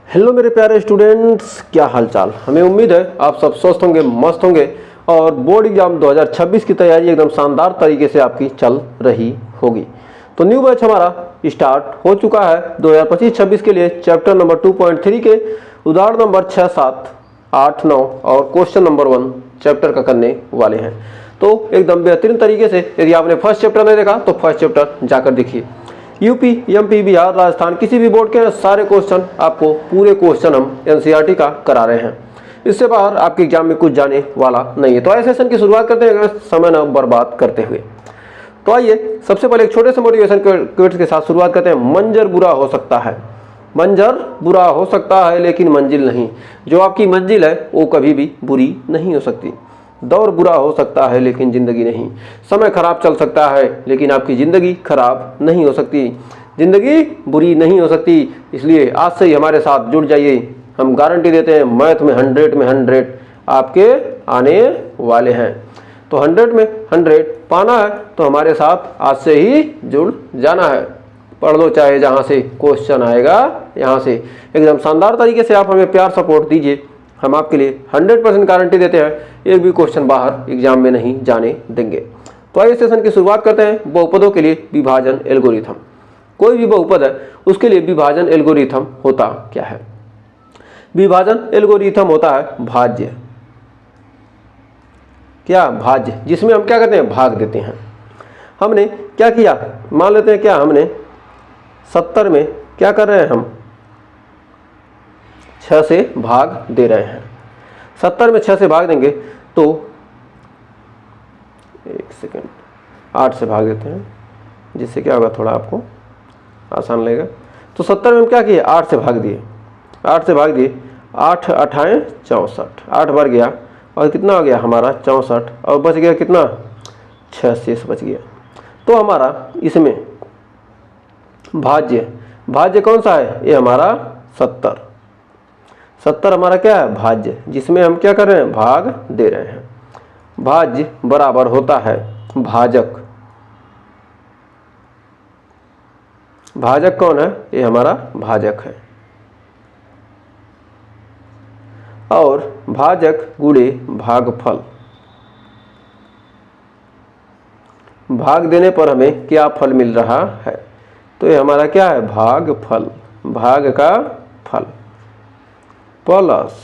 Hello मेरे प्यारे students, क्या हालचाल। हमें उम्मीद है आप सब स्वस्थ होंगे, मस्त होंगे और बोर्ड एग्जाम 2026 की तैयारी एकदम शानदार तरीके से आपकी चल रही होगी। तो न्यू बैच हमारा स्टार्ट हो चुका है 2025-26 के लिए। चैप्टर नंबर 2.3 के उदाहरण नंबर 6, 7, 8, 9 और क्वेश्चन नंबर 1 चैप्टर का करने वाले हैं। तो एकदम बेहतरीन तरीके से यदि आपने फर्स्ट चैप्टर नहीं देखा तो फर्स्ट चैप्टर जाकर देखिए। यूपी, एमपी, बिहार, राजस्थान किसी भी बोर्ड के सारे क्वेश्चन आपको पूरे क्वेश्चन हम एनसीईआरटी का करा रहे हैं। इससे बाहर आपके एग्जाम में कुछ जाने वाला नहीं है। तो आइए सेशन की शुरुआत करते हैं समय न बर्बाद करते हुए। तो आइए सबसे पहले एक छोटे से मोटिवेशन क्विज के साथ शुरुआत करते हैं। मंजर बुरा हो सकता है, मंजर बुरा हो सकता है लेकिन मंजिल नहीं। जो आपकी मंजिल है वो कभी भी बुरी नहीं हो सकती। दौर बुरा हो सकता है लेकिन जिंदगी नहीं। समय खराब चल सकता है लेकिन आपकी जिंदगी खराब नहीं हो सकती। जिंदगी बुरी नहीं हो सकती। इसलिए आज से ही हमारे साथ जुड़ जाइए। हम गारंटी देते हैं मैथ में 100 में 100 आपके आने वाले हैं। तो 100 में 100 पाना है तो हमारे साथ आज से ही जुड़ जाना है। पढ़ लो चाहे जहाँ से क्वेश्चन आएगा यहाँ से। एकदम शानदार तरीके से आप हमें प्यार सपोर्ट दीजिए। हम आपके लिए 100% गारंटी देते हैं, एक भी क्वेश्चन बाहर एग्जाम में नहीं जाने देंगे। तो आइए सेशन की शुरुआत करते हैं। बहुपदों के लिए विभाजन एल्गोरिथम। कोई भी बहुपद है उसके लिए विभाजन एल्गोरिथम होता क्या है? विभाजन एल्गोरिथम होता है भाज्य। क्या? भाज्य, जिसमें हम क्या करते हैं, भाग देते हैं। हमने क्या किया, मान लेते हैं क्या हमने 70 में क्या कर रहे हैं, हम 6 से भाग दे रहे हैं। 70 में 6 से भाग देंगे तो 1 सेकेंड 8 से भाग देते हैं, जिससे क्या होगा, थोड़ा आपको आसान लगेगा। तो 70 में हम क्या किए, 8 से भाग दिए। 8 से भाग दिए, 8 8 64, 8 बढ़ गया और कितना हो गया हमारा 64 और बच गया कितना, 6 शेष बच गया। तो हमारा इसमें भाज्य, भाज्य कौन सा है, ये हमारा 70 हमारा क्या है, भाज्य, जिसमें हम क्या कर रहे हैं, भाग दे रहे हैं। भाज्य बराबर होता है भाजक। भाजक कौन है, ये हमारा भाजक है। और भाजक गुणे भागफल। भाग देने पर हमें क्या फल मिल रहा है, तो ये हमारा क्या है, भागफल, भाग का फल प्लस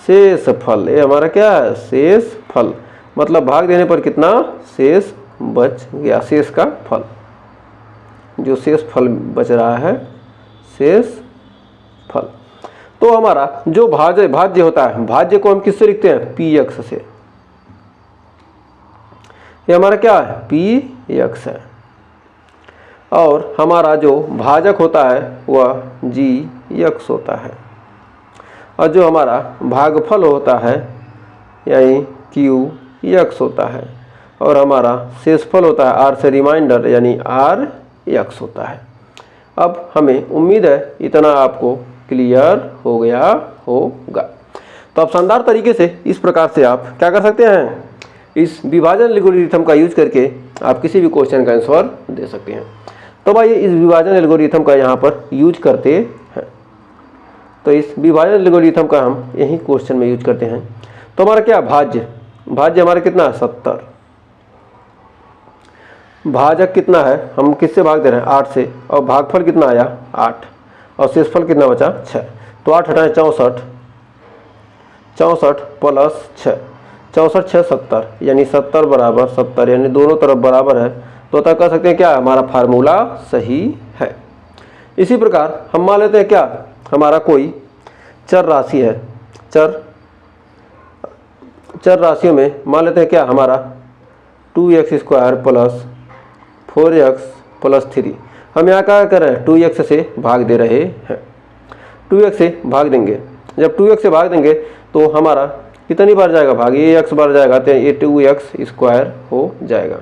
शेष फल। ये हमारा क्या है, शेष फल। मतलब भाग देने पर कितना शेष बच गया, शेष का फल, जो शेष फल बच रहा है, शेष फल। तो हमारा जो भाज्य होता है, भाज्य को हम किससे लिखते हैं, पी एक्स से। ये हमारा क्या है, पी एक्स है। और हमारा जो भाजक होता है वह जी एक्स होता है। और जो हमारा भागफल होता है यानी क्यू एक्स होता है। और हमारा शेषफल होता है आर से रिमाइंडर यानी आर एक्स होता है। अब हमें उम्मीद है इतना आपको क्लियर हो गया होगा। तो अब शानदार तरीके से इस प्रकार से आप क्या कर सकते हैं, इस विभाजन एल्गोरिथम का यूज करके आप किसी भी क्वेश्चन का आंसर दे सकते हैं। तो भाई इस विभाजन एल्गोरिथम का यहाँ पर यूज करते हैं। तो इस विभाजन एल्गोरिथम का हम यही क्वेश्चन में यूज करते हैं। तो हमारा क्या, भाज्य, भाज्य हमारा कितना है 70। भाजक कितना है, हम किससे भाग दे रहे हैं, 8 से। और भागफल कितना आया 8 और शेषफल कितना बचा 6। तो 8 हटाएं 64, 64 प्लस 6, 64 6 70 यानी 70 बराबर 70 यानी दोनों तरफ बराबर है। तो तक कर सकते हैं क्या, हमारा फार्मूला सही है। इसी प्रकार हम मान लेते हैं क्या, हमारा कोई चर राशि है। चर राशियों में मान लेते हैं क्या, हमारा 2x² प्लस 4x प्लस 3। हम यहाँ क्या कर रहे हैं, 2x से भाग दे रहे हैं। 2x से भाग देंगे, जब 2x से भाग देंगे तो हमारा कितनी बार जाएगा भाग, ये x बार जाएगा तो ये 2x² हो जाएगा।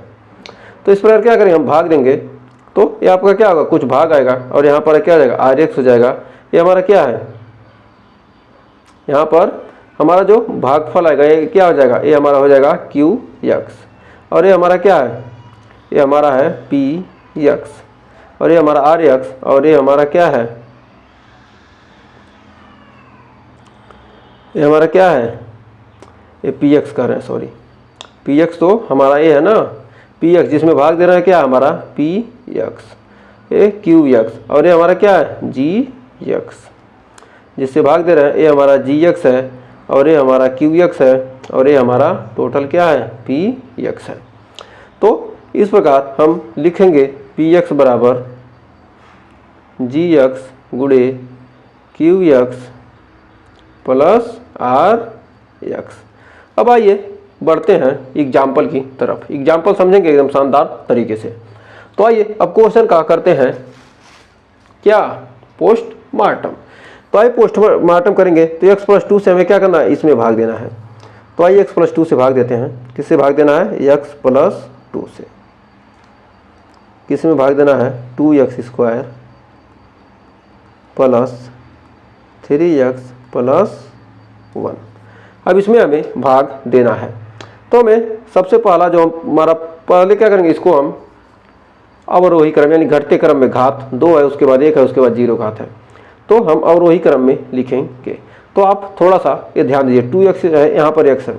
तो इस प्रकार क्या करेंगे, हम भाग देंगे तो ये आपका क्या होगा, कुछ भाग आएगा और यहाँ पर क्या हो जाएगा, rx हो जाएगा। ये हमारा क्या है, यहाँ पर हमारा जो भागफल आएगा ये क्या हो जाएगा, ये हमारा हो जाएगा qx। और ये हमारा क्या है, ये हमारा है px। और ये हमारा rx और ये हमारा क्या है, ये हमारा क्या है, ये पी एक्स कर रहे हैं, सॉरी पी एक्स तो हमारा ये है ना पी एक्स, जिसमें भाग दे रहा है क्या हमारा पी एक्स, ये क्यू एक्स, और ये हमारा क्या है जी एक्स, जिससे भाग दे रहा है ये हमारा जी एक्स है, और ये हमारा क्यू एक्स है, और ये हमारा टोटल क्या है पी एक्स है। तो इस प्रकार हम लिखेंगे पी एक्स बराबर जी एक्स गुणे Q x plus are X. अब आइए बढ़ते हैं एग्जाम्पल की तरफ, एग्जाम्पल समझेंगे एकदम शानदार तरीके से। तो आइए अब क्वेश्चन का करते हैं क्या, पोस्टमार्टम। तो आइए पोस्टमार्टम करेंगे तो x प्लस 2 से हमें क्या करना है, इसमें भाग देना है। तो आइए x प्लस 2 से भाग देते हैं, किससे भाग देना है x प्लस 2 से, किस में भाग देना है 2x square plus 3x plus 1। अब इसमें हमें भाग देना है, तो हमें सबसे पहला जो हमारा पहले क्या करेंगे, इसको हम अवरोही क्रम यानी घटते क्रम में, घात 2 है उसके बाद 1 है उसके बाद 0 घात है, तो हम अवरोही क्रम में लिखेंगे। तो आप थोड़ा सा ये ध्यान दीजिए 2x है यहाँ पर x है,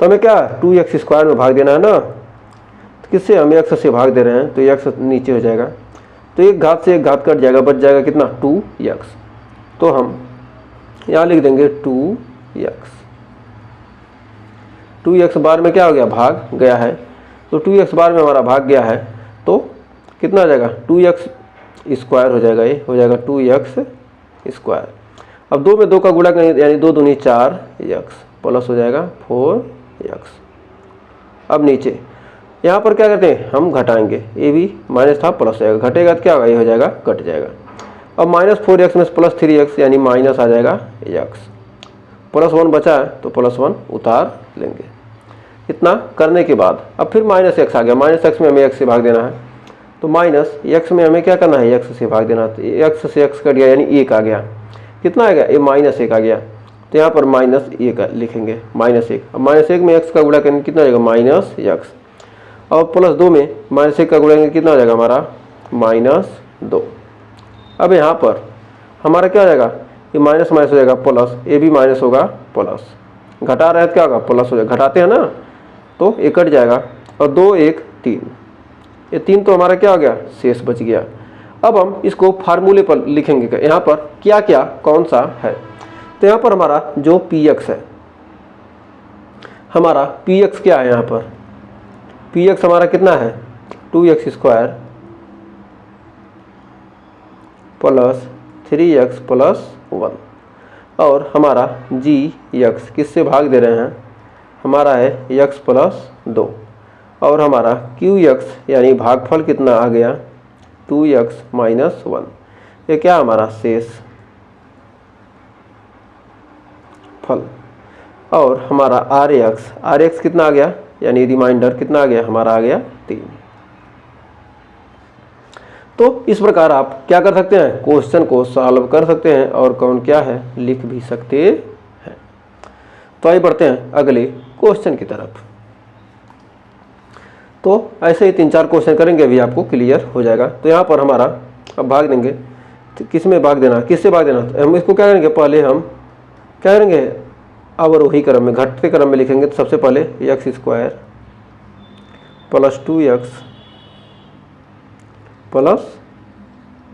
तो हमें क्या 2x स्क्वायर में भाग देना है ना, तो किससे हम x से भाग दे रहे हैं तो x नीचे हो जाएगा, तो एक घात से एक घात कट जाएगा, बच जाएगा कितना 2x। तो हम यहाँ लिख देंगे 2x बार में क्या हो गया, भाग गया है, तो 2x बार में हमारा भाग गया है, तो कितना आ जाएगा 2x स्क्वायर हो जाएगा, ये हो जाएगा 2x स्क्वायर। अब 2 में 2 का गुणा करेंगे यानी 2 दूनी 4x प्लस हो जाएगा 4x। अब नीचे यहाँ पर क्या करते हैं, हम घटाएंगे, ये भी माइनस था प्लस हो जाएगा, घटेगा तो क्या होगा, ये हो जाएगा कट जाएगा। अब माइनस 4x में प्लस 3x यानी माइनस आ जाएगा x, प्लस 1 बचा है तो प्लस 1 उतार लेंगे। इतना करने के बाद अब फिर माइनस x आ गया, माइनस x में हमें x से भाग देना है, तो माइनस x में हमें क्या करना है, x से भाग देना, तो x से x कट गया यानी 1 आ गया, कितना आ गया, ये माइनस 1 आ गया, तो यहाँ पर माइनस 1 लिखेंगे, -1। अब -1 में x का गुणा करेंगे कितना आ जाएगा, -x, और प्लस 2 में -1 का गुणा करेंगे कितना आ जाएगा हमारा -2। अब यहाँ पर हमारा क्या हो जाएगा, ये माइनस माइनस हो जाएगा प्लस, ये भी माइनस होगा प्लस, घटा रहे हैं तो क्या होगा प्लस हो जाएगा, घटाते हैं ना तो ये कट जाएगा, और 2 1 3, ये 3 तो हमारा क्या हो गया, शेष बच गया। अब हम इसको फार्मूले पर लिखेंगे, यहाँ पर क्या क्या कौन सा है, तो यहाँ पर हमारा जो पी एक्स है, हमारा पी एक्स क्या है, यहाँ पर पी एक्स हमारा कितना है 2x square plus 3x plus 1, और हमारा जी एक्स किससे भाग दे रहे हैं, हमारा है x प्लस 2, और हमारा क्यू एक्स यानी भागफल कितना आ गया 2x माइनस 1, ये क्या हमारा शेष फल, और हमारा आर एक्स कितना आ गया यानी रिमाइंडर कितना आ गया, हमारा आ गया 3। तो इस प्रकार आप क्या कर सकते हैं, क्वेश्चन को सॉल्व कर सकते हैं, और कौन क्या है लिख भी सकते हैं। तो आइए बढ़ते हैं अगले क्वेश्चन की तरफ। तो ऐसे ही 3-4 क्वेश्चन करेंगे, अभी आपको क्लियर हो जाएगा। तो यहाँ पर हमारा अब भाग देंगे, तो किस में भाग देना, किससे भाग देना, तो हम इसको क्या करेंगे, पहले हम क्या करेंगे अवरोही क्रम में, घटते क्रम में लिखेंगे। तो सबसे पहले x square plus 2x plus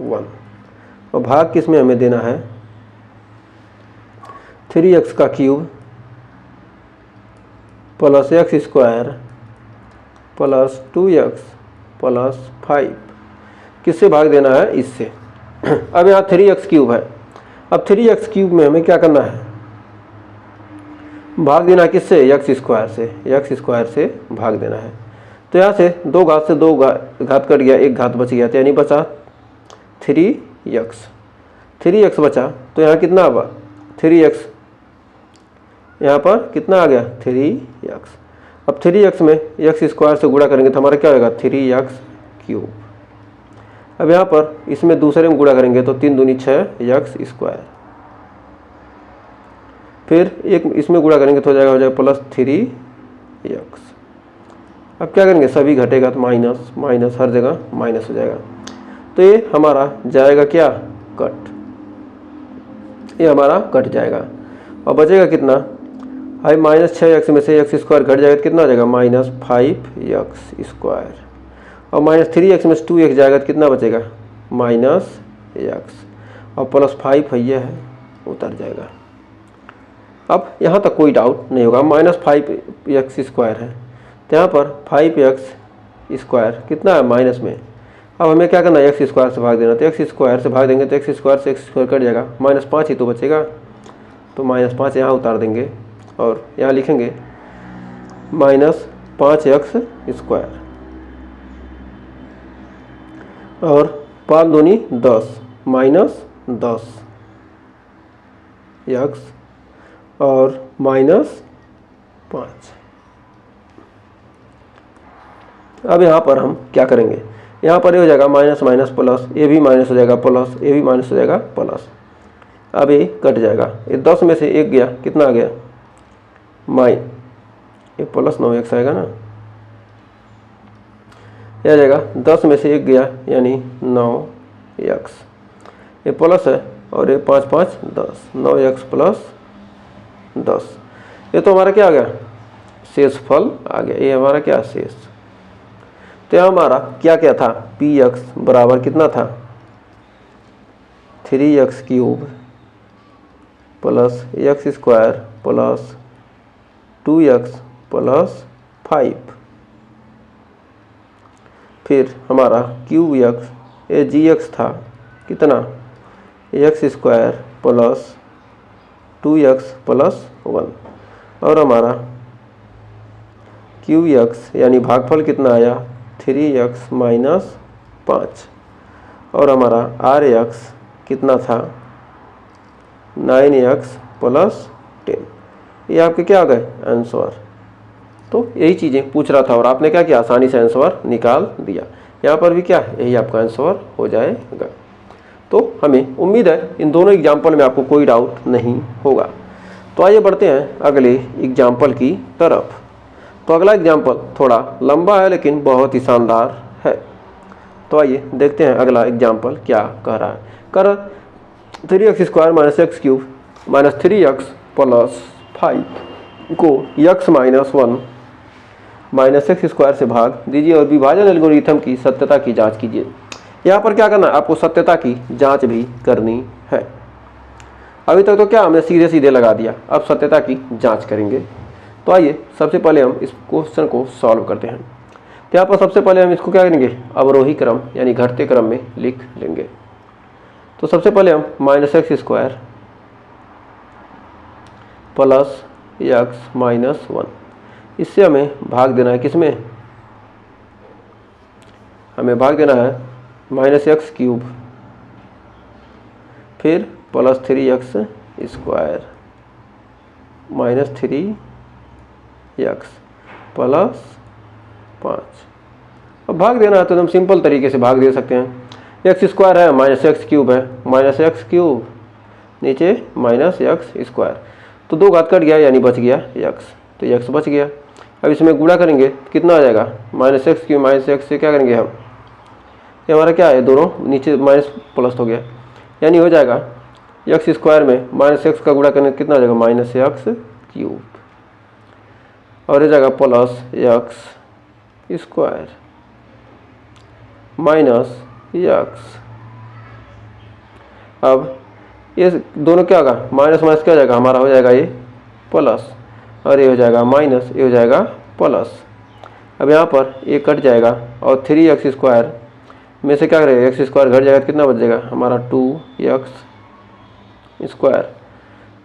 1, और भाग किस में हमें देना है 3x का cube plus x square plus 2x plus 5, किससे भाग देना है, इससे। अब यहाँ 3x क्यूब है, अब 3x क्यूब में हमें क्या करना है, भाग देना किससे, x स्क्वायर से भाग देना है। तो यहाँ से 2 घात से 2 घात कट गया, 1 घात बच गया, तो यानी बचा 3x बचा। तो यहाँ कितना हुआ 3x, यहाँ पर कितना आ गया 3x। अब 3x में x स्क्वायर से गुणा करेंगे तो हमारा क्या होगा 3x क्यूब। अब यहाँ पर इसमें दूसरे में गुणा करेंगे तो 3 दूनी 6x स्क्वायर, फिर एक इसमें गुणा करेंगे तो हो जाएगा प्लस 3x। अब क्या करेंगे, सभी घटेगा तो माइनस माइनस, हर जगह माइनस हो जाएगा, तो ये हमारा जाएगा क्या कट, ये हमारा कट जाएगा। और बचेगा कितना, भाई -6x में से x स्क्वायर घट जाएगा तो कितना हो जाएगा -5x स्क्वायर, और -3x में से 2x जाएगा तो कितना बचेगा -x, और +5 है उतर जाएगा। अब यहाँ तक कोई डाउट नहीं होगा। -5x स्क्वायर है तो यहाँ पर 5x स्क्वायर कितना है माइनस में। अब हमें क्या करना है, x स्क्वायर से भाग देना, तो x स्क्वायर से भाग देंगे तो x स्क्वायर से x स्क्वायर कट जाएगा, -5 ही तो बचेगा, तो -5 यहाँ उतार देंगे और यहाँ लिखेंगे -5x स्क्वायर, और 5 दूनी 10 -10 x और -5। अब यहाँ पर हम क्या करेंगे, यहाँ पर ये हो जाएगा माइनस माइनस प्लस, ये भी माइनस हो जाएगा प्लस, ये भी माइनस हो जाएगा प्लस। अब ये कट जाएगा, ये 10 में से 1 गया, कितना आ गया ये +9x आएगा ना, यह आ जाएगा 10 में से 1 गया यानी 9x, ये प्लस है और ये 5 5 10, 9x + 10, ये तो हमारा क्या आ गया शेषफल आ गया, ये हमारा क्या शेष। तो यहाँ हमारा क्या क्या था, px बराबर कितना था 3x³ + x स्क्वायर + 2x + 5, फिर हमारा qx ये gx था कितना x स्क्वायर + 2x + 1, और हमारा qx यानी भागफल कितना आया 3x - 5, और हमारा rx कितना था 9x + 10। ये आपके क्या आ गए आंसर। तो यही चीज़ें पूछ रहा था और आपने क्या किया, आसानी से आंसर निकाल दिया। यहाँ पर भी क्या है, यही आपका आंसर हो जाएगा। तो हमें उम्मीद है इन दोनों एग्जाम्पल में आपको कोई डाउट नहीं होगा। तो आइए बढ़ते हैं अगले एग्जाम्पल की तरफ। तो अगला एग्जाम्पल थोड़ा लंबा है लेकिन बहुत ही शानदार है। तो आइए देखते हैं अगला एग्जाम्पल क्या कह रहा है। कर 3x² - x³ - 3x + 5 को x - 1 - x स्क्वायर से भाग दीजिए और विभाजन एल्गोरिथम की सत्यता की जांच कीजिए। यहाँ पर क्या करना है, आपको सत्यता की जांच भी करनी है। अभी तक तो क्या हमने सीधे सीधे लगा दिया, अब सत्यता की जांच करेंगे। तो आइए सबसे पहले हम इस क्वेश्चन को सॉल्व करते हैं। तो यहाँ पर सबसे पहले हम इसको क्या करेंगे, अवरोही क्रम यानी घटते क्रम में लिख लेंगे। तो सबसे पहले हम -x² + x - 1, इससे हमें भाग देना है, किसमें हमें भाग देना है -x³ फिर +3x² -3x + 5। अब भाग देना है तो हम सिंपल तरीके से भाग दे सकते हैं। x² है -x³ है, -x³ नीचे -x², तो 2 घात कट गया यानी बच गया x, तो x बच गया। अब इसमें गुणा करेंगे कितना आ जाएगा, -x³ -x से क्या करेंगे हम, ये हमारा क्या है, दोनों नीचे माइनस प्लस हो गया, यानी हो जाएगा x² में -x का गुणा करने कितना आ जाएगा -x³ और ये जाएगा +x² -x। अब ये दोनों क्या होगा, माइनस माइनस क्या हो जाएगा, हमारा हो जाएगा ये प्लस, और ये हो जाएगा माइनस, ये हो जाएगा प्लस। अब यहाँ पर ये कट जाएगा और 3x² में से क्या करेगा, x² घट जाएगा तो कितना बच जाएगा हमारा 2x²।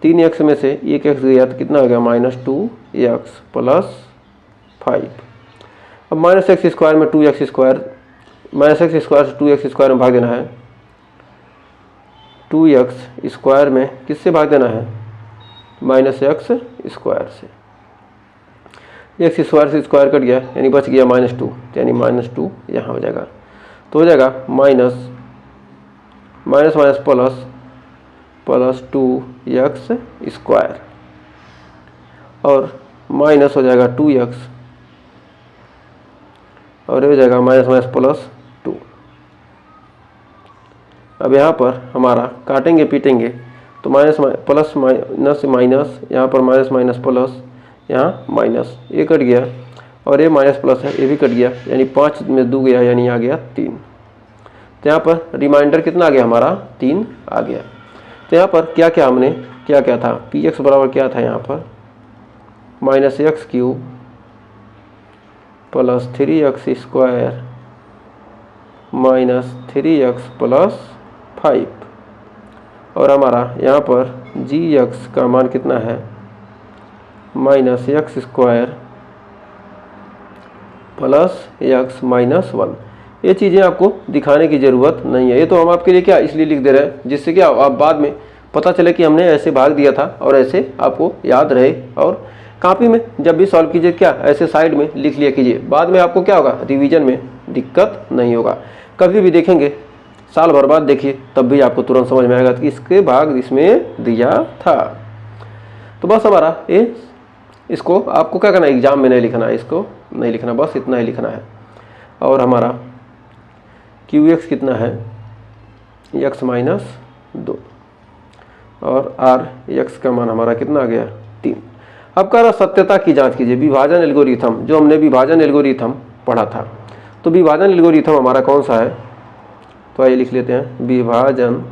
3x में से 1x गया तो कितना हो गया -2x + 5। अब -x² में 2x² -x² से 2x² में भाग देना है, 2x² में किससे भाग देना है -x² से, x² से स्क्वायर कट गया यानी बच गया -2, यानी -2 यहाँ हो जाएगा। तो हो जाएगा minus minus minus plus +2x² और माइनस हो जाएगा 2x और ये हो जाएगा माइनस माइनस +2। अब यहाँ पर हमारा काटेंगे पीटेंगे तो माइनस प्लस माइनस माइनस, यहाँ पर माइनस माइनस प्लस, यहाँ माइनस, ये कट गया और ये माइनस प्लस है, ये भी कट गया, यानी 5 में 2 गया, यानी आ गया 3। तो यहाँ पर रिमाइंडर कितना आ गया हमारा 3 आ गया। तो यहाँ पर क्या क्या हमने क्या क्या था, पी एक्स बराबर क्या था यहाँ पर minus x cube plus 3x square minus 3x plus 5, और हमारा यहाँ पर जी एक्स का मान कितना है minus X square plus X minus 1। ये चीज़ें आपको दिखाने की ज़रूरत नहीं है, ये तो हम आपके लिए क्या इसलिए लिख दे रहे हैं जिससे कि आप बाद में पता चले कि हमने ऐसे भाग दिया था और ऐसे आपको याद रहे। और कॉपी में जब भी सॉल्व कीजिए क्या ऐसे साइड में लिख लिया कीजिए, बाद में आपको क्या होगा रिवीजन में दिक्कत नहीं होगा। कभी भी देखेंगे साल भर बाद देखिए तब भी आपको तुरंत समझ में आएगा कि इसके भाग इसमें दिया था। तो बस हमारा ये इसको आपको क्या करना है एग्जाम में नहीं लिखना है, इसको नहीं लिखना, बस इतना ही लिखना है। और हमारा क्यू एक्स कितना है एक्स माइनस 2 और आर एक्स का मान हमारा कितना आ गया 3। अब कह रहा सत्यता की जांच कीजिए, विभाजन एल्गोरिथम, जो हमने विभाजन एल्गोरिथम पढ़ा था। तो विभाजन एल्गोरिथम हमारा कौन सा है, तो आइए लिख लेते हैं विभाजन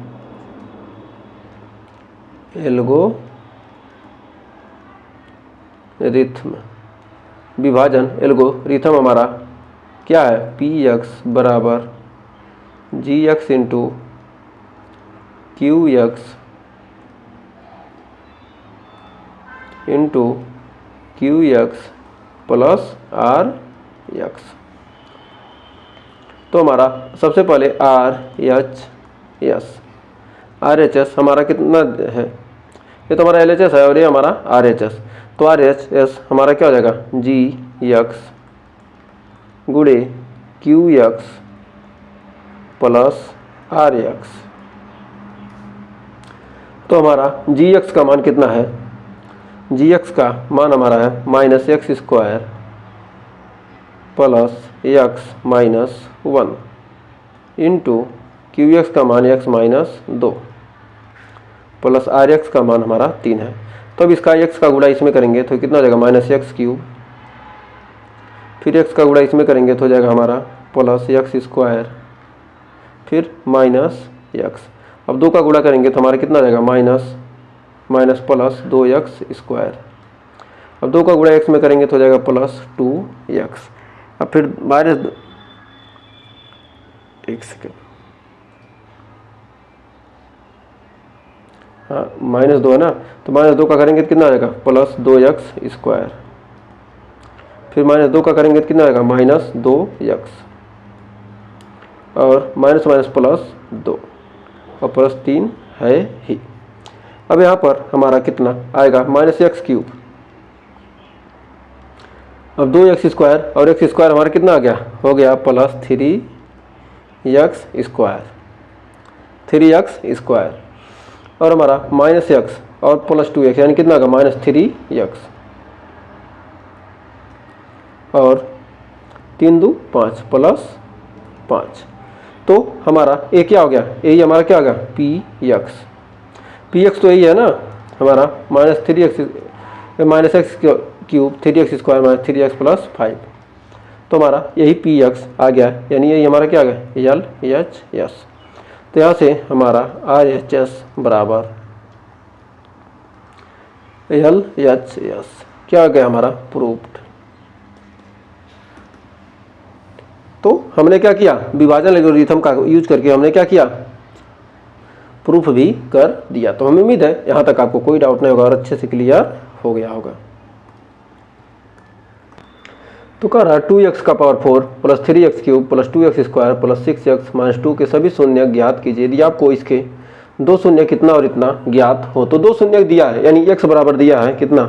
एल्गोरिथम। विभाजन एल्गोरिथम हमारा क्या है पी एक्स बराबर जी x into Q x into Q x plus are x. तो हमारा सबसे पहले आर एच एस हमारा कितना है, ये तो हमारा एल एच एस है और ये हमारा आर एच एस। तो आर एच एस हमारा क्या हो जाएगा जी एक्स गुणे Q x plus are x. तो हमारा जी एक्स का मान कितना है, जी एक्स का मान हमारा है minus X square plus X minus 1 into Q X का मान X minus 2 plus are X का मान हमारा 3 है। तो अब इसका एक्स का गुणा इसमें करेंगे तो कितना हो जाएगा माइनस एक्स क्यूब, फिर एक्स का गुणा इसमें करेंगे तो हो जाएगा हमारा प्लस एक्स स्क्वायर फिर माइनस एक्स। अब 2 का गुणा करेंगे तो हमारा कितना हो जाएगा minus minus plus 2x square. अब 2 का गुणा x में करेंगे तो हो जाएगा प्लस 2x। अब फिर माइनस एक सेकेंड, हाँ माइनस 2 है ना, तो माइनस 2 का करेंगे तो कितना आएगा प्लस 2x स्क्वायर, फिर माइनस 2 का करेंगे तो कितना आएगा माइनस 2x और माइनस माइनस प्लस 2 और प्लस 3 है ही। अब यहाँ पर हमारा कितना आएगा माइनस एक्स क्यूब, अब 2x स्क्वायर और एक्स स्क्वायर हमारा कितना आ गया हो गया प्लस 3x स्क्वायर और हमारा माइनस एक्स और प्लस 2x यानी कितना आ गया माइनस 3x और 3 2 5 प्लस 5। तो हमारा ये क्या हो गया, यही हमारा क्या हो गया पी एक्स तो यही है ना हमारा minus 3x minus x cube 3x square minus 3x plus 5। तो हमारा यही पी एक्स आ गया, यानी यही हमारा क्या आ गया एल एच एस। तो यहाँ से हमारा आर एच एस बराबर एल एच एस क्या आ गया हमारा प्रूफ्ड। तो हमने क्या किया विभाजन एल्गोरिथम का यूज करके हमने क्या किया प्रूफ भी कर दिया। तो हमें उम्मीद है यहाँ तक आपको कोई डाउट नहीं होगा और अच्छे से क्लियर हो गया होगा। तो कह रहा है 2x का power 4 plus 3x cube plus 2x square plus 6x minus 2 के सभी शून्य ज्ञात कीजिए। यदि आपको इसके 2 शून्य कितना और इतना ज्ञात हो, तो 2 शून्य दिया है यानी x बराबर दिया है कितना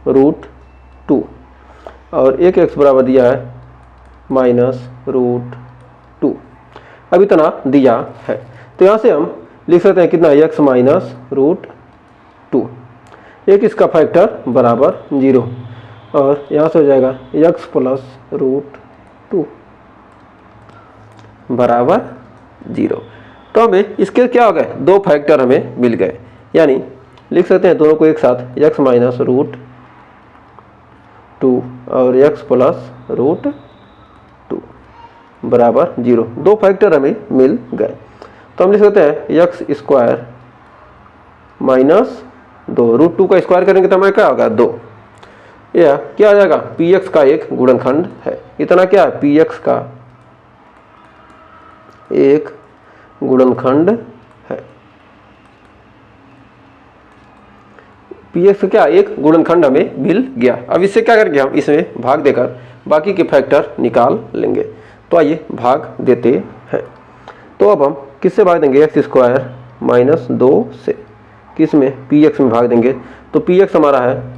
√2 और एक x बराबर दिया है माइनस √2। अब इतना दिया है तो यहाँ से हम लिख सकते हैं कितना x माइनस √2, एक इसका फैक्टर बराबर 0 और यहाँ से हो जाएगा x प्लस √2 बराबर 0। तो हमें इसके क्या हो गए, दो फैक्टर हमें मिल गए, यानी लिख सकते हैं दोनों को एक साथ x माइनस रूट 2 और x प्लस रूट 2 बराबर 0, दो फैक्टर हमें मिल गए। तो हम लिख सकते हैं एक्स स्क्वायर माइनस 2, रूट 2 का स्क्वायर करेंगे तो हमें क्या होगा 2, यह क्या आ जाएगा पी एक्स का एक गुणनखंड है। इतना क्या है, पी एक्स का एक गुणनखंड है। पी एक्स का क्या एक गुणनखंड हमें मिल गया। अब इससे क्या करेंगे, हम इसमें भाग देकर बाकी के फैक्टर निकाल लेंगे। तो आइए भाग देते हैं। तो अब हम किससे भाग देंगे, एक्स स्क्वायर माइनस 2 से, किस में, पी एक्स में भाग देंगे। तो पी एक्स हमारा है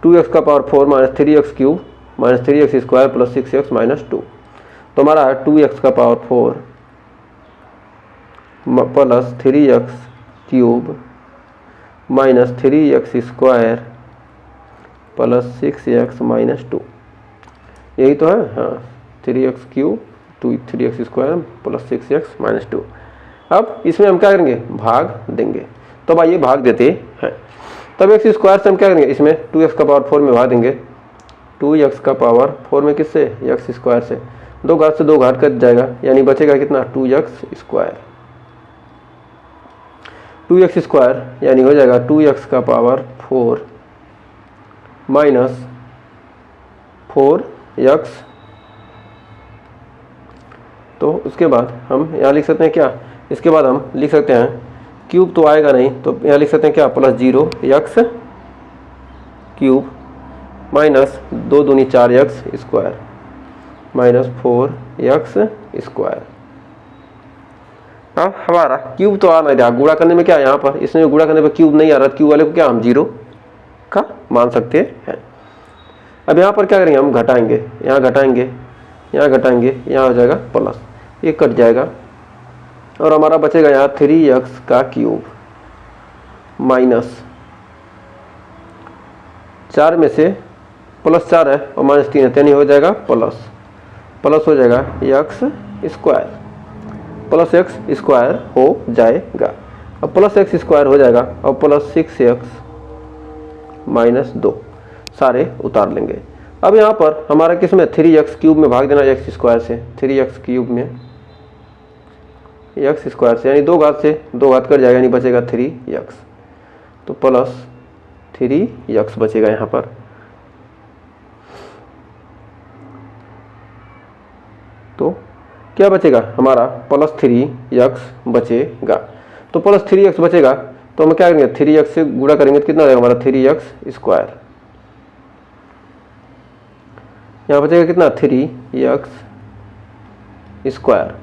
2x का power 4 minus 3x cube minus 3x square plus 6x minus 2। तो हमारा है 2x का power 4 plus 3x cube minus 3x square plus 6x minus 2, यही तो है, हाँ 3x cube 3x square plus 6x minus 2। अब इसमें हम क्या करेंगे, भाग देंगे। तो आइए भाग देते हैं। तब एक्स स्क्वायर से हम क्या करेंगे, इसमें 2x का पावर 4 में भाग देंगे। 2x का पावर 4 में किससे, एक्स स्क्वायर से, दो घात से दो घात कट जाएगा, यानी बचेगा कितना 2x स्क्वायर। 2x स्क्वायर यानी हो जाएगा 2x का पावर 4 माइनस 4x। तो उसके बाद हम यहाँ लिख सकते हैं क्या, इसके बाद हम लिख सकते हैं क्यूब तो आएगा नहीं, तो यहाँ लिख सकते हैं क्या प्लस 0x क्यूब माइनस 2 दूनी 4x square minus 4x square. अब हमारा क्यूब तो आ नहीं रहा, गुणा करने में क्या यहाँ पर, इसमें गुणा करने पर क्यूब नहीं आ रहा, क्यूब वाले को क्या हम 0 का मान सकते हैं। अब यहाँ पर क्या करेंगे, हम घटाएंगे, यहाँ घटाएंगे, यहाँ घटाएंगे, यहाँ हो जाएगा प्लस, ये कट जाएगा और हमारा बचेगा यहाँ 3x का क्यूब माइनस 4 में से प्लस 4 है और माइनस 3 है, यानी हो जाएगा प्लस, प्लस हो जाएगा x square, plus x square हो जाएगा। अब प्लस x स्क्वायर हो जाएगा और प्लस 6x माइनस 2 सारे उतार लेंगे। अब यहाँ पर हमारा किस में 3x क्यूब में भाग देना x स्क्वायर से, 3x क्यूब में एक्स स्क्वायर से, यानी दो घात से दो घात कट जाएगा, यानी बचेगा 3x, तो प्लस 3x बचेगा यहाँ पर। तो क्या बचेगा हमारा प्लस 3x बचेगा। तो प्लस 3x बचेगा तो हम क्या करेंगे, 3x से गुणा करेंगे तो कितना रहेगा हमारा 3x स्क्वायर, यहाँ बचेगा कितना 3x स्क्वायर।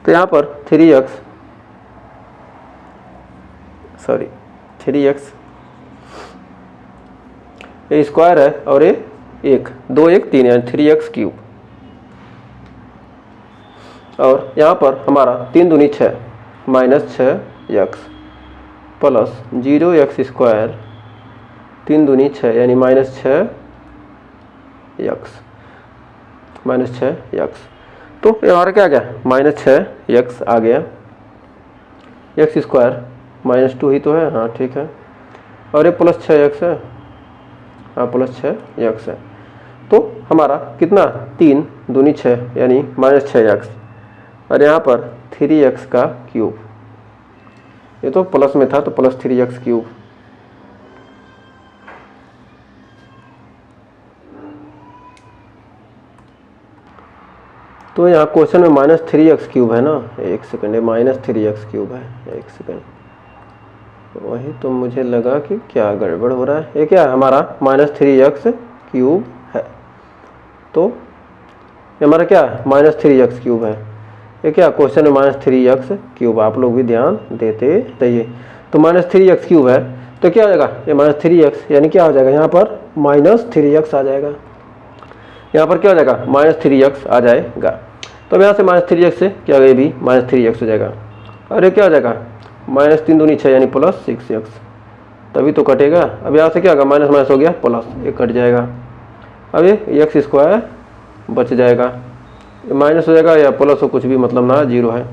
तो यहाँ पर 3x ये स्क्वायर है और ये 1 2 1 3 यानी 3x क्यूब, और यहाँ पर हमारा 3 दूनी 6 minus 6x plus 0x square 3 दूनी 6 यानी माइनस 6x माइनस 6x। तो हमारा क्या आ गया, माइनस 6x आ गया, x स्क्वायर माइनस 2 ही तो है, हाँ ठीक है, और ये प्लस 6x है, हाँ प्लस 6x है। तो हमारा कितना 3 दूनी 6 यानी माइनस 6x, और यहाँ पर 3x का क्यूब, ये तो प्लस में था तो प्लस 3x क्यूब, तो यहाँ क्वेश्चन में माइनस 3x क्यूब है ना, एक सेकंड, ये माइनस 3x क्यूब है, एक सेकंड, वही तो मुझे लगा कि क्या गड़बड़ हो रहा है। ये क्या है हमारा माइनस 3x क्यूब है, तो ये हमारा क्या है माइनस 3x क्यूब है। ये क्या क्वेश्चन में माइनस 3x क्यूब, आप लोग भी ध्यान देते रहिए। तो माइनस 3x क्यूब है तो क्या हो जाएगा, ये माइनस 3x यानी क्या हो जाएगा, यहाँ पर माइनस 3x आ जाएगा, यहाँ पर क्या हो जाएगा माइनस 3x आ जाएगा। तो अब यहाँ से माइनस 3x से क्या होगा, ये भी माइनस 3x हो जाएगा, और ये क्या हो जाएगा माइनस 3 दूनी 6 यानी प्लस 6x, तभी तो कटेगा। अब यहाँ से क्या होगा, माइनस माइनस हो गया प्लस, ये कट जाएगा, अब ये एक्स स्क्वायर बच जाएगा, माइनस हो जाएगा या प्लस हो कुछ भी मतलब ना, 0 है।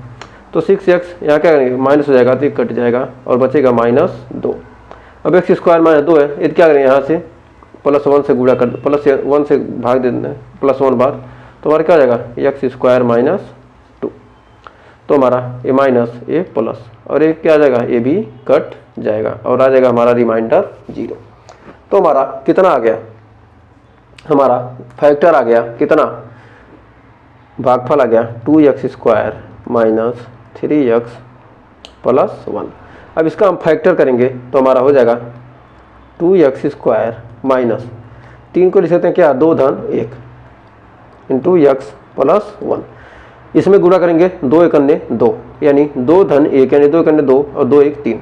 तो 6x यहाँ क्या करेंगे माइनस हो जाएगा तो ये कट जाएगा और बचेगा -2। अब x स्क्वायर -2 है, ये क्या करेंगे यहाँ से +1 से गुणा कर, +1 से भाग दे देना है, +1 बार, तो हमारा क्या हो जाएगा x स्क्वायर -2। तो हमारा ये माइनस ये प्लस और ये क्या आ जाएगा, ये भी कट जाएगा और आ जाएगा हमारा रिमाइंडर 0। तो हमारा कितना आ गया, हमारा फैक्टर आ गया कितना, भागफल आ गया 2x स्क्वायर -3x + 1। अब इसका हम फैक्टर करेंगे तो हमारा हो जाएगा 2x स्क्वायर माइनस 3 को लिख सकते हैं क्या 2 धन 1 इंटू x + 1। इसमें गुणा करेंगे 2 एकन्ने 2 यानी 2 धन 1 यानी 2 एकन्ने 2 और 2 1 3।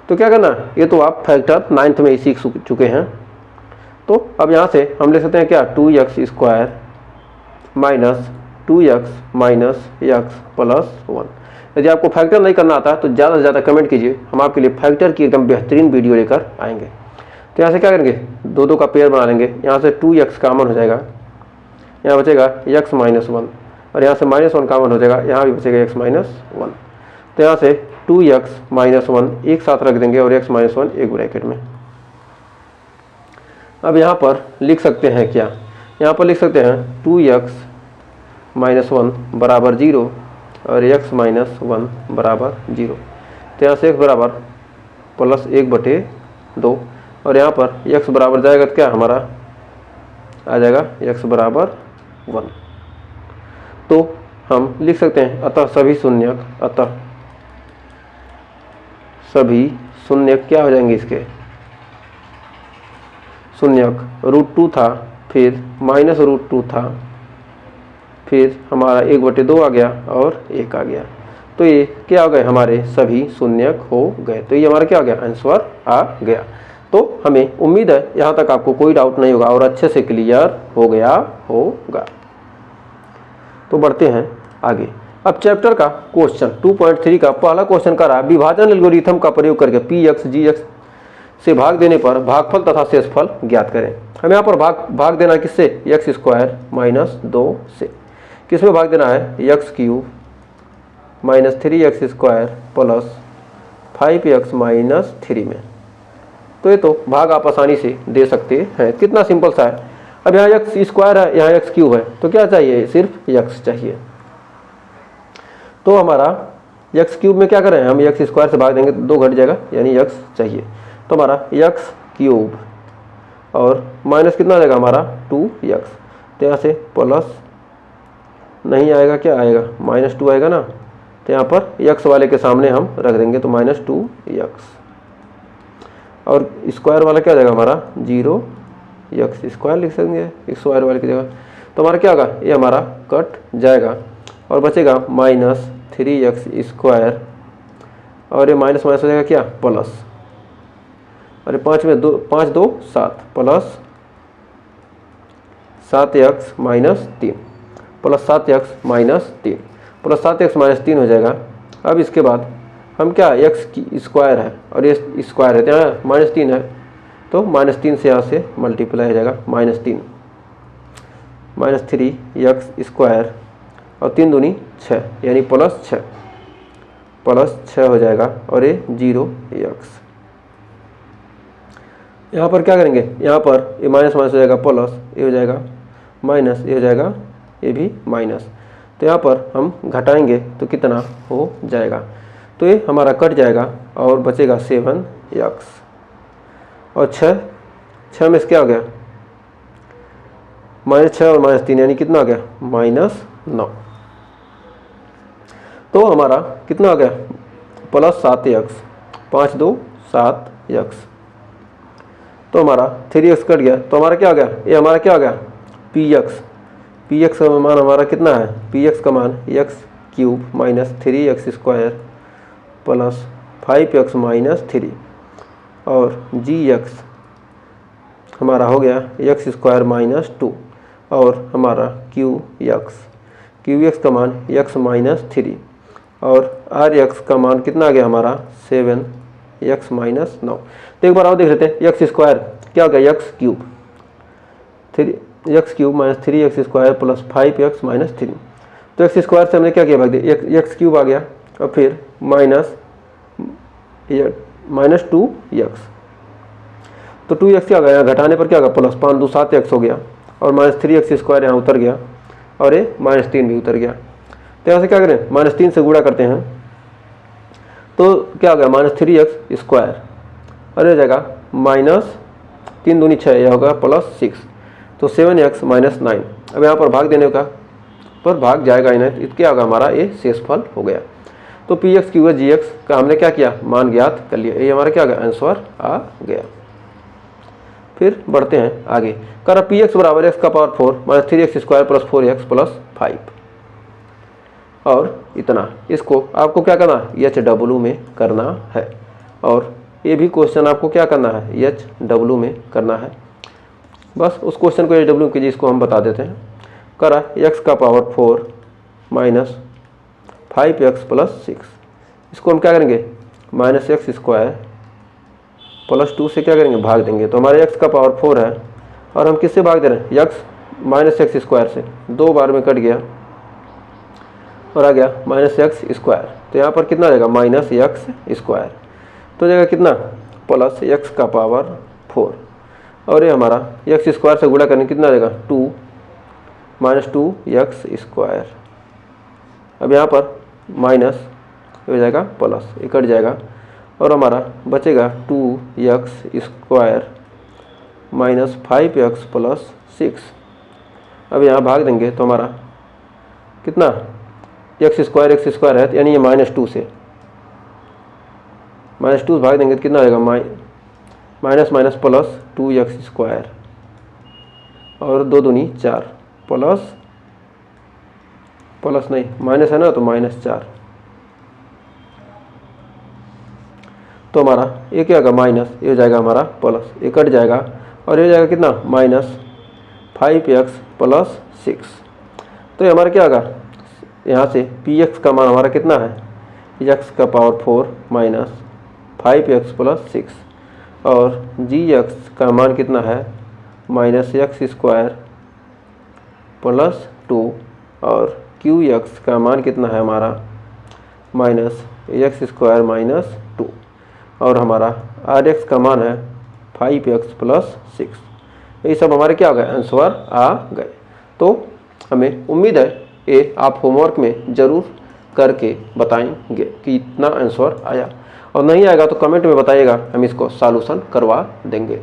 तो क्या करना, ये तो आप फैक्टर 9th में ही सीख चुके हैं। तो अब यहाँ से हम ले सकते हैं क्या 2x square minus 2x minus x + 1। यदि आपको फैक्टर नहीं करना आता तो ज़्यादा से ज़्यादा कमेंट कीजिए, हम आपके लिए फैक्टर की एकदम बेहतरीन वीडियो लेकर आएंगे। तो यहाँ से क्या करेंगे, दो का पेयर बना लेंगे, यहाँ से 2x कॉमन हो जाएगा, यहाँ बचेगा x - 1 और यहाँ से -1 कॉमन हो जाएगा, यहाँ भी बचेगा x - 1। तो यहाँ से 2x - 1 एक साथ रख देंगे और x - 1 एक ब्रैकेट में। अब यहाँ पर लिख सकते हैं क्या, यहाँ पर लिख सकते हैं 2x - 1 बराबर 0 और x - 1 बराबर 0। तो यहाँ से x बराबर +1/2 और यहाँ पर x बराबर जाएगा तो क्या हमारा आ जाएगा x बराबर 1। तो हम लिख सकते हैं अतः सभी शून्यक, अतः सभी शून्यक क्या हो जाएंगे, इसके शून्यक √2 था, फिर -√2 था, फिर हमारा 1/2 आ गया और 1 आ गया। तो ये क्या हो गए, हमारे सभी शून्यक हो गए। तो ये हमारा क्या हो गया, आंसर आ गया। तो हमें उम्मीद है यहाँ तक आपको कोई डाउट नहीं होगा और अच्छे से क्लियर हो गया होगा। तो बढ़ते हैं आगे। अब चैप्टर का क्वेश्चन 2.3 का पहला क्वेश्चन का रहा विभाजन एल्गोरिथम का प्रयोग करके px gx से भाग देने पर भागफल तथा शेषफल ज्ञात करें। हम यहाँ पर भाग देना किससे, x स्क्वायर -2 से। किस में भाग देना है, x³ -3x स्क्वायर + 5x - 3 में। तो ये तो भाग आप आसानी से दे सकते हैं, कितना सिंपल सा है। अब यहाँ x स्क्वायर है, यहाँ x³ है, तो क्या चाहिए, सिर्फ x चाहिए। तो हमारा x³ में क्या करें, हम x स्क्वायर से भाग देंगे तो 2 घट जाएगा यानी x चाहिए। तो हमारा x³ और माइनस कितना आ जाएगा हमारा 2x। तो यहाँ से प्लस नहीं आएगा, क्या आएगा -2 आएगा ना। तो यहाँ पर x वाले के सामने हम रख देंगे तो -2x और स्क्वायर वाला क्या आ जाएगा हमारा 0x स्क्वायर लिख देंगे स्क्वायर वाले की जगह। तो हमारा क्या होगा, ये हमारा कट जाएगा और बचेगा -3x स्क्वायर और ये माइनस हो जाएगा क्या प्लस, अरे 5 में 2 5 2 7 plus 7x - 3 plus 7x - 3 plus 7x - 3 हो जाएगा। अब इसके बाद हम क्या x की स्क्वायर है और ये स्क्वायर है, तो यहाँ -3 है तो -3 से यहाँ से मल्टीप्लाई हो जाएगा -3x स्क्वायर और 3 दूनी 6 यानी +6 हो जाएगा और ये 0x। यहाँ पर क्या करेंगे, यहाँ पर ये माइनस हो जाएगा प्लस, ये हो जाएगा माइनस, ये हो जाएगा ये भी माइनस। तो यहाँ पर हम घटाएंगे तो कितना हो जाएगा, तो ये हमारा कट जाएगा और बचेगा 7x और 6 में से क्या हो गया -6 और -3 यानी कितना आ गया -9। तो हमारा कितना आ गया प्लस 7x 5 2 7x। तो हमारा 3x कट गया तो हमारा क्या आ गया, ये हमारा क्या आ गया px का मान हमारा कितना है, px का मान x³ -3x square plus 5x - 3 और gx हमारा हो गया x स्क्वायर -2 और हमारा qx का मान x - 3 और rx का मान कितना आ गया हमारा 7x - 9। तो एक बार और देख लेते हैं, x स्क्वायर क्या हो गया x³ -3x square plus 5x - 3। तो x स्क्वायर से हमने क्या किया भाग दिया, x³ आ गया और फिर माइनस 2x। तो 2x क्या हो गया, यहाँ घटाने पर क्या होगा प्लस 5 2 7x हो गया, और -3x² यहाँ उतर गया, और ये -3 भी उतर गया। तो यहाँ से क्या करें, -3 से गुणा करते हैं तो क्या हो गया -3x², और ये जाएगा -3 दूनी 6, यह होगा +6, तो 7x - 9। अब यहाँ पर भाग देने का पर भाग जाएगा इन्हें, क्या होगा हमारा ये शेषफल हो गया। तो px qx gx का हमने क्या किया, मान ज्ञात कर लिया, ये हमारा क्या होगा आंसर आ गया। फिर बढ़ते हैं आगे, कर px बराबर x का पावर 4 -3x² + 4x + 5, और इतना इसको आपको क्या करना है, HW में करना है, और ये भी क्वेश्चन आपको क्या करना है, HW में करना है। बस उस क्वेश्चन को HW कीजिए, इसको हम बता देते हैं। करा x का पावर 4 -5x + 6, इसको हम क्या करेंगे -x² + 2 से क्या करेंगे, भाग देंगे। तो हमारे x का पावर 4 है, और हम किससे भाग दे रहे हैं, x -x² से, 2 बार में कट गया और आ गया -x²। तो यहाँ पर कितना रहेगा -x², तो जाएगा कितना +x का पावर 4, और ये हमारा x² से गुणा करने कितना रहेगा 2 -2x²। अब यहाँ पर माइनस हो जाएगा प्लस, ये कट जाएगा, और हमारा बचेगा 2x² -5x + 6। अब यहाँ भाग देंगे तो हमारा कितना x² है, यानी ये -2 से -2 भाग देंगे तो कितना आएगा माइनस प्लस 2x², और 2 दूनी 4, प्लस नहीं माइनस है ना, तो -4। तो हमारा ये क्या होगा माइनस, ये हो जाएगा हमारा प्लस, ये कट जाएगा, और ये हो जाएगा कितना -5x + 6। तो ये हमारा क्या होगा, यहाँ से px का मान हमारा कितना है, x का पावर 4 -5x + 6, और gx का मान कितना है -x² + 2, और qx का मान कितना है हमारा -x² - 2, और हमारा rx का मान है 5x + 6। ये सब हमारे क्या हो गए, आंसर आ गए। तो हमें उम्मीद है ये आप होमवर्क में ज़रूर करके बताएंगे कि इतना आंसर आया, और नहीं आएगा तो कमेंट में बताइएगा, हम इसको सॉल्यूशन करवा देंगे।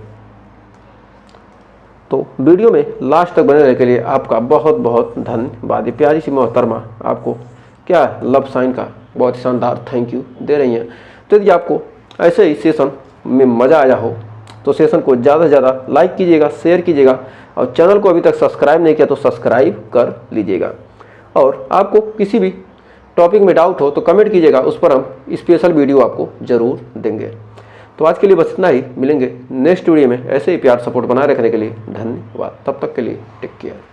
तो वीडियो में लास्ट तक बने रहने के लिए आपका बहुत बहुत धन्यवाद। ये प्यारी सी मोहतरमा आपको क्या लव साइन का बहुत ही शानदार थैंक यू दे रही हैं। तो यदि आपको ऐसे ही सेशन में मज़ा आया हो तो सेशन को ज़्यादा से ज़्यादा लाइक कीजिएगा, शेयर कीजिएगा, और चैनल को अभी तक सब्सक्राइब नहीं किया तो सब्सक्राइब कर लीजिएगा। और आपको किसी भी टॉपिक में डाउट हो तो कमेंट कीजिएगा, उस पर हम स्पेशल वीडियो आपको ज़रूर देंगे। तो आज के लिए बस इतना ही, मिलेंगे नेक्स्ट वीडियो में। ऐसे ही प्यार सपोर्ट बनाए रखने के लिए धन्यवाद। तब तक के लिए टेक केयर।